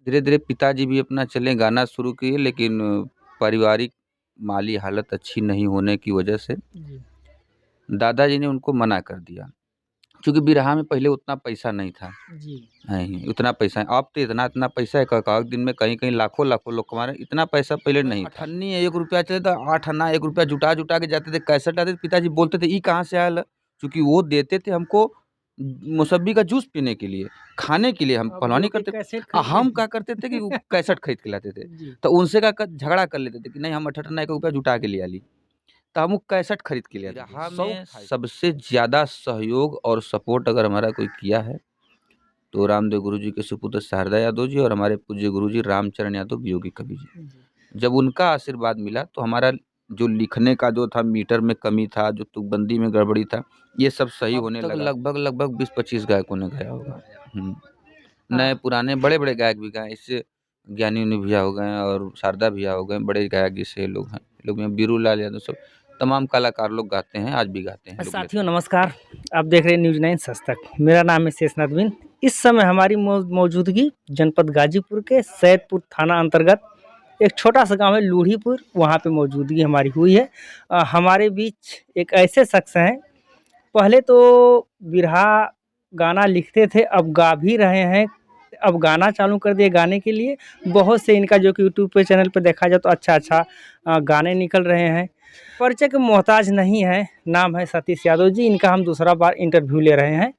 धीरे-धीरे पिताजी भी अपना चले गाना शुरू किए, लेकिन पारिवारिक माली हालत अच्छी नहीं होने की वजह से जी। दादाजी ने उनको मना कर दिया। चूँकि बिरहा में पहले उतना पैसा नहीं था। जी। नहीं, उतना पैसा है। अब तो इतना-इतना पैसा है कहावत दिन में कहीं-कहीं लाखों-लाखों लोग कमा रहे हैं, इतना पैसा पहले नहीं था। अठन्नी ₹1 चले तो 8 अन्ना ₹1 जुटा-जुटा के जाते थे, कैसेट आते थे, पिताजी बोलते थे, "ई कहाँ से आयल है?" चूँकि वो देते थे हमको मौसम्बी का जूस पीने के लिए, खाने के लिए, हम आप पहलवानी लोग के करते कैसेट खरीद हम के क्या करते थे कि वो कैसेट खरीद के लाते थे। जी। तो उनसे क्या कर झगड़ा कर लेते थे कि नहीं हम 8 अन्ना ₹1 जुटा के ले आली। तो हम वो कैसेट खरीद के ले आते थे। बिरहा में सबसे ज़्यादा सहयोग और सपोर्ट अगर हमारा कोई किया है तो रामदेव गुरु जी के सुपुत्र शारदा यादव जी और हमारे पूज्य गुरु जी रामचरण यादव योगी कवि जी। जी। जब उनका आशीर्वाद मिला तो हमारा जो लिखने का जो था मीटर में कमी था, जो तुकबंदी में गड़बड़ी था, ये सब सही होने लगा। लगभग 20-25 गायकों ने गाया होगा। नए पुराने बड़े-बड़े गायक भी गाए, इससे ज्ञानी-उनी भैया हो गए और शारदा भैया हो गए, बड़े गायक जैसे ये लोग हैं। ये लोग में बीरूलाल यादव सब तमाम कलाकार लोग गाते हैं, आज भी गाते हैं। साथियों नमस्कार, आप देख रहे हैं न्यूज़ 9 सच तक। मेरा नाम है शेषनाथ बिन। इस समय हमारी मौजूदगी जनपद गाजीपुर के सैदपुर थाना अंतर्गत एक छोटा सा गांव है लूढ़ीपुर, वहां पे मौजूदगी हमारी हुई है। हमारे बीच एक ऐसे शख्स हैं, पहले तो बिरहा गाना लिखते थे, अब गा भी रहे हैं, अब गाना चालू कर दिए गाने के लिए। बहुत से इनका जो कि यूट्यूब पे चैनल पे देखा जाए तो अच्छा गाने निकल रहे हैं। परिचय के मोहताज नहीं है। नाम है सतीश यादव जी। इनका हम दूसरा बार इंटरव्यू ले रहे हैं।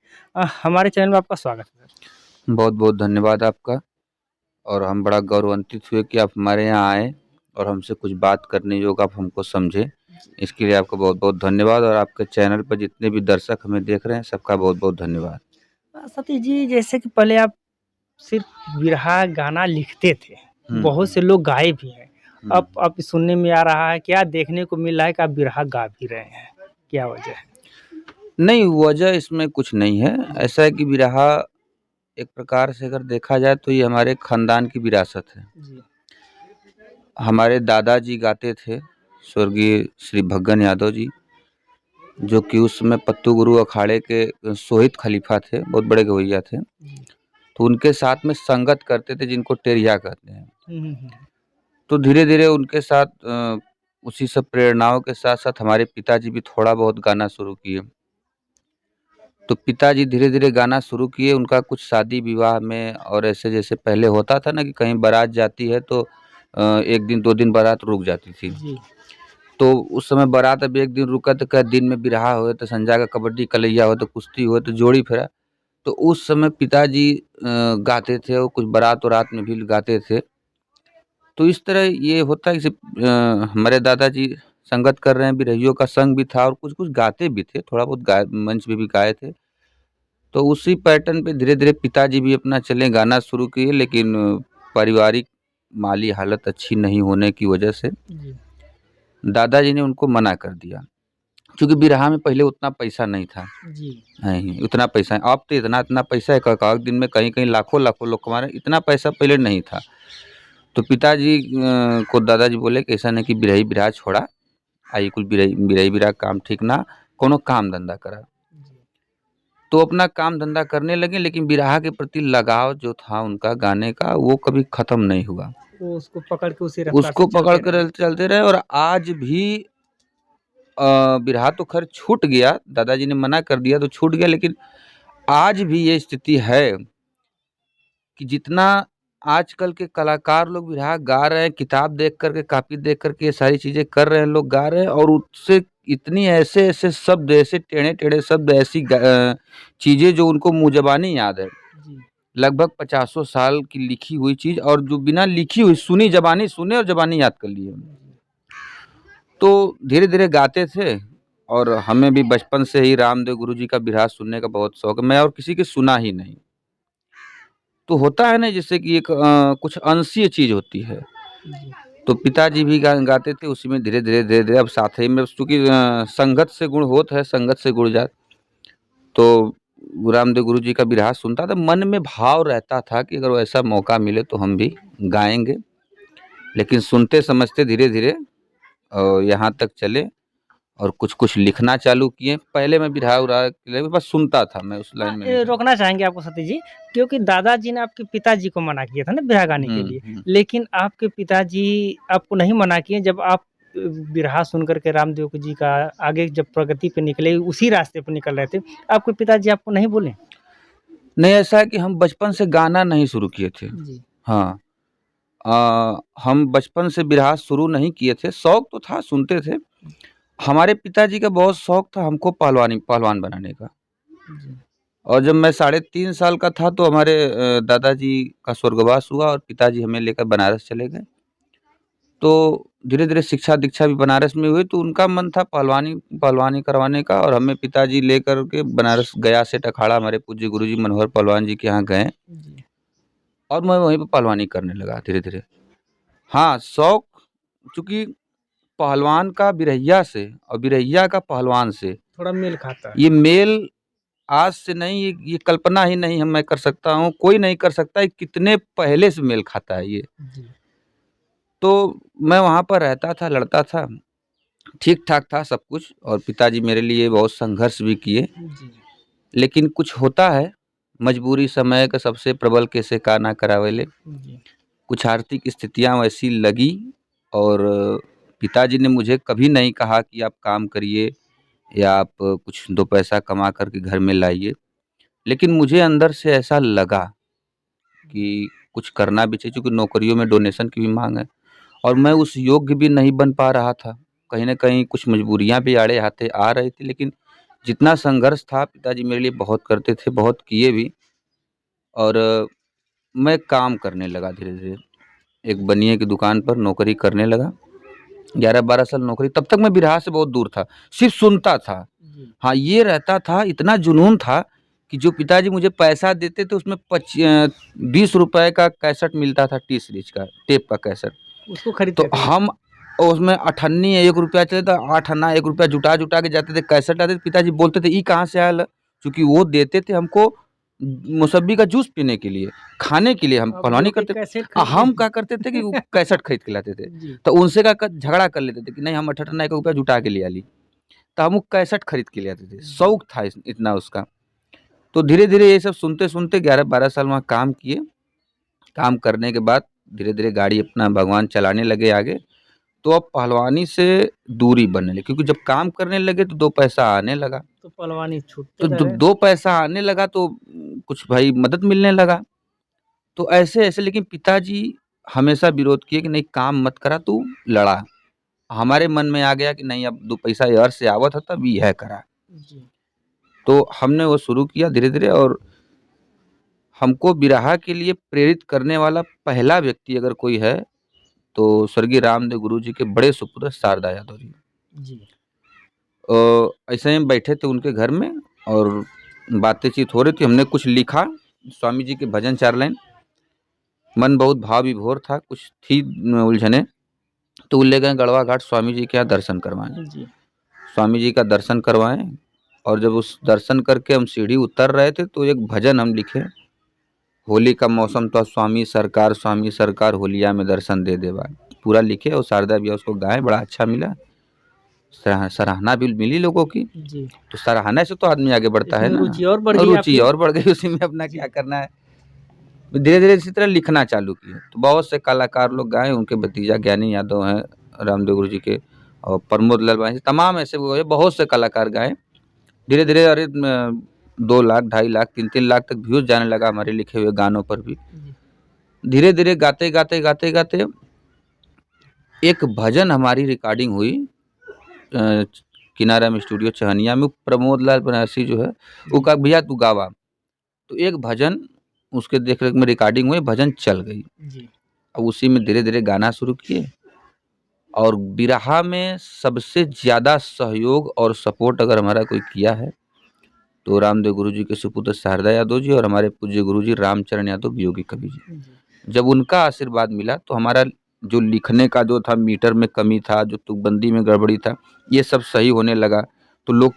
हमारे चैनल में आपका स्वागत है। बहुत-बहुत धन्यवाद आपका और हम बड़ा गौरवान्वित हुए कि आप हमारे यहाँ आए और हमसे कुछ बात करने योग्य आप हमको समझे। इसके लिए आपका बहुत-बहुत धन्यवाद और आपके चैनल पर जितने भी दर्शक हमें देख रहे हैं सबका बहुत-बहुत धन्यवाद। सतीश जी, जैसे कि पहले आप सिर्फ बिरहा गाना लिखते थे, बहुत से लोग गाए भी हैं। अब सुनने में आ रहा है, क्या देखने को मिल रहा है कि आप बिरहा गा भी रहे हैं, क्या वजह है? नहीं, वजह इसमें कुछ नहीं है। ऐसा है कि बिरहा एक प्रकार से अगर देखा जाए तो ये हमारे खानदान की विरासत है। जी। हमारे दादाजी गाते थे, स्वर्गीय श्री भग्गन यादव जी, जो कि उस समय पत्तू गुरु अखाड़े के सोहित खलीफा थे, बहुत बड़े गवैया थे। तो उनके साथ में संगत करते थे जिनको टेरिया कहते हैं। तो धीरे-धीरे उनके साथ उसी सब प्रेरणाओं के साथ-साथ हमारे पिताजी भी थोड़ा बहुत गाना शुरू किए। तो पिताजी धीरे-धीरे गाना शुरू किए, उनका कुछ शादी-विवाह में और ऐसे जैसे पहले होता था ना कि कहीं बारात जाती है तो 1 दिन 2 दिन बारात रुक जाती थी। जी। तो उस समय बारात अब 1 दिन रुका तो क्या दिन में बिरहा हुए तो संजा का कबड्डी कलैया हो तो कुश्ती हुए तो जोड़ी फेरा। तो उस समय पिताजी गाते थे और कुछ बारात-वारात में भी गाते थे। तो इस तरह ये होता है कि हमारे दादाजी संगत कर रहे हैं, बिरहियों का संग भी था और कुछ-कुछ गाते भी थे, थोड़ा बहुत गाए मंच पे भी गाए थे। तो उसी पैटर्न पे धीरे-धीरे पिताजी भी अपना चले गाना शुरू किए, लेकिन पारिवारिक माली हालत अच्छी नहीं होने की वजह से दादाजी ने उनको मना कर दिया। चूँकि बिरहा में पहले उतना पैसा नहीं था। जी। नहीं, उतना पैसा है। अब तो इतना-इतना पैसा है कहावत दिन में कहीं-कहीं लाखों-लाखों लोग कमा रहे हैं, इतना पैसा पहले नहीं था। तो पिताजी को दादाजी बोले कि ऐसा नहीं कि बिरही बिरहा छोड़ा, आई कुल बिरही बिरहा काम ठीक ना, कोनो काम धंधा करा। तो अपना काम धंधा करने लगे, लेकिन बिरहा के प्रति लगाव जो था उनका गाने का वो कभी ख़त्म नहीं हुआ। वो उसको पकड़ के उसको पकड़ कर चलते रहे और आज भी बिरहा तो ख़ैर छूट गया, दादाजी ने मना कर दिया तो छूट गया, लेकिन आज भी ये स्थिति है कि जितना आजकल के कलाकार लोग बिरहा गा रहे हैं, किताब देख कर के, कॉपी देख कर के ये सारी चीज़ें कर रहे हैं, लोग गा रहे हैं और उससे इतनी ऐसे-ऐसे शब्द, ऐसे टेढ़े-टेढ़े शब्द, ऐसी चीज़ें जो उनको मुँह ज़बानी याद है। लगभग 50 साल की लिखी हुई चीज़ और जो बिना लिखी हुई सुनी ज़बानी सुने और ज़बानी याद कर लिए। तो धीरे-धीरे गाते थे और हमें भी बचपन से ही रामदेव गुरु जी का बिरहा सुनने का बहुत शौक है। मैं और किसी की सुना ही नहीं। तो होता है ना जैसे कि एक कुछ अंशीय चीज़ होती है। तो पिताजी भी गाते थे, उसी में धीरे-धीरे अब साथ ही में चूँकि संगत से गुण होत है, संगत से गुण जात। तो रामदेव गुरु जी का बिरहा सुनता था, मन में भाव रहता था कि अगर वैसा मौका मिले तो हम भी गाएँगे। लेकिन सुनते समझते धीरे-धीरे यहाँ तक चले और कुछ-कुछ लिखना चालू किए। पहले मैं बिरहा-उरहा के लिए बस सुनता था, मैं उस लाइन में नहीं था। रोकना चाहेंगे आपको सतीश जी, क्योंकि दादाजी ने आपके पिताजी को मना किया था ना बिरहा गाने के हुँ, लिए, हुँ। लेकिन आपके पिताजी आपको नहीं मना किए जब आप बिरहा सुन कर के रामदेव जी का आगे जब प्रगति पे निकले, उसी रास्ते पे निकल रहे थे, आपके पिताजी आपको नहीं बोले? नहीं, ऐसा है कि हम बचपन से गाना नहीं शुरू किए थे। जी। हाँ। हम बचपन से बिरहा शुरू नहीं किए थे, शौक तो था, सुनते थे। हमारे पिताजी का बहुत शौक था हमको पहलवान बनाने का। जी। और जब मैं साढ़े 3 साल का था तो हमारे दादाजी का स्वर्गवास हुआ और पिताजी हमें लेकर बनारस चले गए। तो धीरे-धीरे शिक्षा-दीक्षा भी बनारस में हुई, तो उनका मन था पहलवानी पहलवानी करवाने का और हमें पिताजी लेकर के बनारस गया सेठ अखाड़ा हमारे पूज्य गुरुजी मनोहर पहलवान जी के यहाँ गए जी। और मैं वहीं पे पहलवानी करने लगा धीरे-धीरे। हाँ, शौक चूँकि पहलवान का बिरहिया से और बिरहिया का पहलवान से, थोड़ा मेल खाता है। ये मेल आज से नहीं, ये कल्पना ही नहीं हम मैं कर सकता हूँ, कोई नहीं कर सकता, ये कितने पहले से मेल खाता है ये। जी। तो मैं वहाँ पर रहता था, लड़ता था, ठीक-ठाक था सब कुछ और पिताजी मेरे लिए बहुत संघर्ष भी किए। जी। लेकिन कुछ होता है, मजबूरी समय का सबसे प्रबल कैसे का ना करावेले। जी। कुछ आर्थिक स्थितियाँ वैसी लगी और पिताजी ने मुझे कभी नहीं कहा कि आप काम करिए या आप कुछ 2 पैसा कमा कर के घर में लाइए। लेकिन मुझे अंदर से ऐसा लगा कि कुछ करना भी चाहिए क्योंकि नौकरियों में डोनेशन की भी माँग है और मैं उस योग्य भी नहीं बन पा रहा था। कहीं न कहीं कुछ मजबूरियाँ भी आड़े हाथे आ रही थी, लेकिन जितना संघर्ष था पिताजी मेरे लिए बहुत करते थे, बहुत किए भी और मैं काम करने लगा धीरे-धीरे। एक बनिए की दुकान पर नौकरी करने लगा। 11-12 साल नौकरी, तब तक मैं बिरहा से बहुत दूर था, सिर्फ़ सुनता था। जी। हाँ, ये रहता था, इतना जुनून था कि जो पिताजी मुझे पैसा देते थे उसमें ₹20 का कैसेट मिलता था टी सीरीज़ का, टेप का कैसेट। उसको तो खरीदते थे। हम उसमें अठन्नी ₹1 चले तो 8 अन्ना ₹1 जुटा-जुटा के जाते थे, कैसेट आते थे, पिताजी बोलते थे, "ई कहाँ से आयल?" चूँकि वो देते थे हमको मौसम्बी का जूस पीने के लिए, खाने के लिए हम आप पहलवानी लोग के करते कैसेट खरीदते हम थे। क्या करते थे कि वो कैसेट खरीद के लाते थे। जी। तो उनसे का क झगड़ा कर लेते थे कि नहीं हम 8 अन्ना ₹1 जुटा के ले आली। तो हम वो कैसेट खरीद के ले आते थे, जी। शौक था इतना उसका। तो धीरे-धीरे ये सब सुनते-सुनते 11-12 साल वहाँ काम किए। काम करने के बाद धीरे-धीरे गाड़ी अपना भगवान चलाने लगे आगे, तो अब पहलवानी से दूरी बनने लगी क्योंकि जब काम करने लगे तो 2 पैसा आने लगा। तो पहलवानी तो छूटते जब रहे। 2 पैसा आने लगा तो कुछ भाई मदद मिलने लगा। तो ऐसे-ऐसे लेकिन पिताजी हमेशा विरोध किए कि नहीं काम मत करा तू लड़ा। हमारे मन में आ गया कि नहीं अब 2 पैसा एहर से आवत ह तब यह करा। जी। तो हमने वो शुरू किया धीरे-धीरे और हमको बिरहा के लिए प्रेरित करने वाला पहला व्यक्ति अगर कोई है, तो स्वर्गीय रामदेव गुरु जी के बड़े सुपुत्र शारदा यादव जी। जी। ऐसे ही हम बैठे थे उनके घर में और बातचीत हो रही थी, हमने कुछ लिखा, स्वामी जी के भजन 4 लाइन, मन बहुत भाव विभोर था, कुछ थी उलझने, तो वो ले गए गढ़वा घाट स्वामी जी के यहाँ दर्शन करवाएँ। जी। स्वामी जी का दर्शन करवाएँ और जब उस दर्शन करके हम सीढ़ी उतर रहे थे, तो एक भजन हम लिखे, होली का मौसम था स्वामी सरकार होलिया में दर्शन दे देवा। पूरा लिखे और शारदा भैया उसको गाएँ, बड़ा अच्छा मिला। सराहना भी मिली लोगों की, जी। तो सराहना से तो आदमी आगे बढ़ता है इसमें ना। रुचि और बढ़ और गई रुचि आपकी। और बढ़ गई उसी में अपना जी। क्या करना है। धीरे-धीरे इसी तरह लिखना चालू किए, तो बहुत से कलाकार लोग गाए, उनके भतीजा ज्ञानी यादव हैं, रामदेव गुरु जी के और प्रमोद लाल बांझी, तमाम ऐसे वो है, बहुत से कलाकार गाए। धीरे-धीरे अरे 2 लाख, 2.5 लाख, 3-3 लाख तक व्यूज़ जाने लगा हमारे लिखे हुए गानों पर भी। जी। धीरे-धीरे गाते-गाते, गाते-गाते एक भजन हमारी रिकॉर्डिंग हुई अ, किनारा स्टूडियो चहनिया में, प्रमोद लाल बनारसी जो है, वो जी। कहा भैया तू गावा। तो एक भजन उसके देख-रेख में रिकॉर्डिंग हुई, भजन चल गई। जी। अब उसी में धीरे-धीरे गाना शुरू किए और बिरहा में सबसे ज़्यादा सहयोग और सपोर्ट अगर हमारा कोई किया है, तो रामदेव गुरु जी के सुपुत्र शारदा यादव जी और हमारे पूज्य गुरु जी रामचरण यादव वियोगी कवि जी। जी। जब उनका आशीर्वाद मिला तो हमारा जो लिखने का जो था मीटर में कमी था, जो तुकबंदी में गड़बड़ी था, ये सब सही होने लगा। तो लोग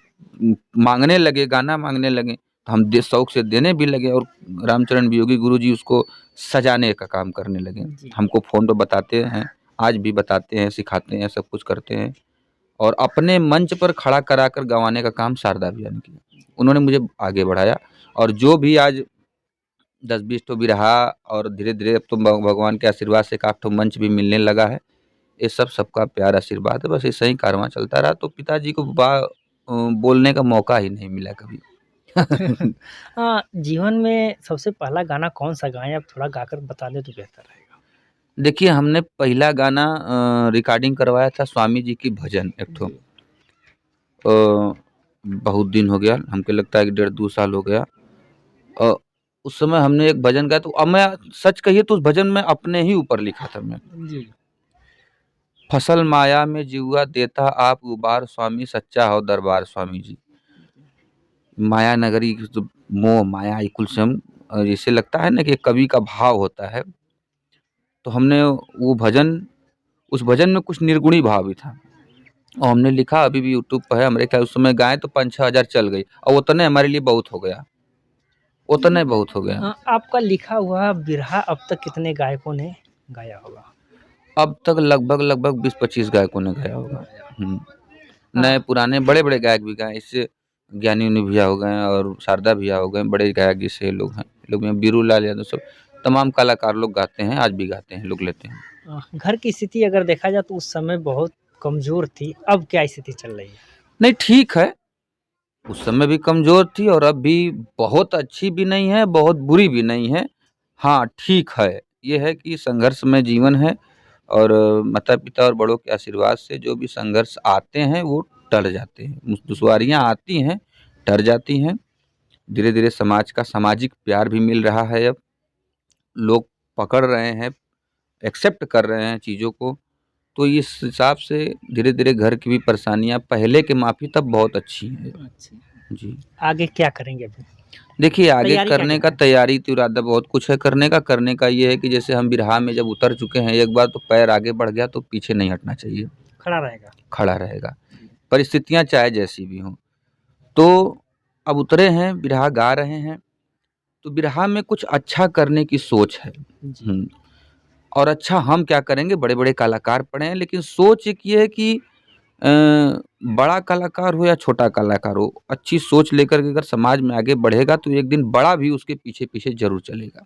माँगने लगे, गाना माँगने लगे, तो हम दे शौक से देने भी लगे और रामचरण वियोगी गुरु जी उसको सजाने का काम करने लगे। जी। हमको फ़ोन पे बताते हैं, आज भी बताते हैं, सिखाते हैं, सब कुछ करते हैं और अपने मंच पर खड़ा कराकर गँवाने का काम शारदा भैया ने किया। उन्होंने मुझे आगे बढ़ाया और जो भी आज 10-20 ठो बिरहा और धीरे-धीरे अब तो भगवान के आशीर्वाद से एक आध ठो मंच भी मिलने लगा है। ये सब सबका प्यार आशीर्वाद है, बस ऐसे ही कारवां चलता रहा तो पिताजी को बोलने का मौका ही नहीं मिला कभी। जीवन में सबसे पहला गाना कौन-सा गाएँ? आप थोड़ा गाकर बता दें तो बेहतर रहेगा। देखिए हमने पहला गाना रिकॉर्डिंग करवाया था स्वामी जी की भजन एक ठो। जी। बहुत दिन हो गया, हमको लगता है कि 1.5-2 साल हो गया। अ, उस समय हमने एक भजन गाया तो अब मैं सच कहिए तो उस भजन में अपने ही ऊपर लिखा था मैं। जी। फसल माया में जिउआ देता आप उबार स्वामी सच्चा हो दरबार स्वामी जी। माया नगरी की जो मोह माया ये कुल से हम जैसे लगता है ना कि कवि का भाव होता है, तो हमने वो भजन उस भजन में कुछ निर्गुणी भाव भी था और हमने लिखा अभी भी यूट्यूब पे है। हमारे ख्याल उस समय गाए तो 5-6 हज़ार चल गई और उतने हमारे लिए बहुत हो गया, उतना ही बहुत हो गया। आपका लिखा हुआ बिरहा अब तक कितने गायकों ने गाया होगा? अब तक लगभग 20-25 गायकों ने गाया होगा। नए हाँ। पुराने बड़े-बड़े गायक भी गाए, इससे ज्ञानी-उनी भैया हो गए और शारदा भैया हो गए, बड़े गायक जैसे ये लोग हैं। ये लोग में बीरू लाल यादव सब तमाम कलाकार लोग गाते हैं, आज भी गाते हैं, लोग लेते हैं। घर की स्थिति अगर देखा जाए तो उस समय बहुत कमज़ोर थी, अब क्या स्थिति चल रही है? नहीं ठीक है, उस समय भी कमज़ोर थी और अब भी बहुत अच्छी भी नहीं है, बहुत बुरी भी नहीं है। हाँ, ठीक है, ये है कि संघर्षमय जीवन है और माता-पिता और बड़ों के आशीर्वाद से जो भी संघर्ष आते हैं वो टल जाते हैं। दुश्वारियाँ आती हैं, टल जाती हैं। धीरे-धीरे समाज का सामाजिक प्यार भी मिल रहा है अब। लोग पकड़ रहे हैं, एक्सेप्ट कर रहे हैं चीज़ों को। तो इस हिसाब से धीरे-धीरे घर की भी परेशानियाँ पहले के माफ़ी तब बहुत अच्छी हैं। अच्छा। जी। आगे क्या करेंगे अभी? देखिए आगे तैयारी क्या करने कर का रहे हैं? तैयारी तो इरादा बहुत कुछ है करने का ये है कि जैसे हम बिरहा में जब उतर चुके हैं एक बार तो पैर आगे बढ़ गया तो पीछे नहीं हटना चाहिए, खड़ा रहेगा। खड़ा रहेगा। परिस्थितियाँ चाहे जैसी भी हों। तो अब उतरे हैं, बिरहा गा रहे हैं, तो बिरहा में कुछ अच्छा करने की सोच है। जी। और अच्छा हम क्या करेंगे बड़े-बड़े कलाकार पड़े हैं लेकिन सोच एक ये है कि बड़ा कलाकार हो या छोटा कलाकार हो, अच्छी सोच लेकर के अगर समाज में आगे बढ़ेगा तो एक दिन बड़ा भी उसके पीछे-पीछे ज़रूर चलेगा।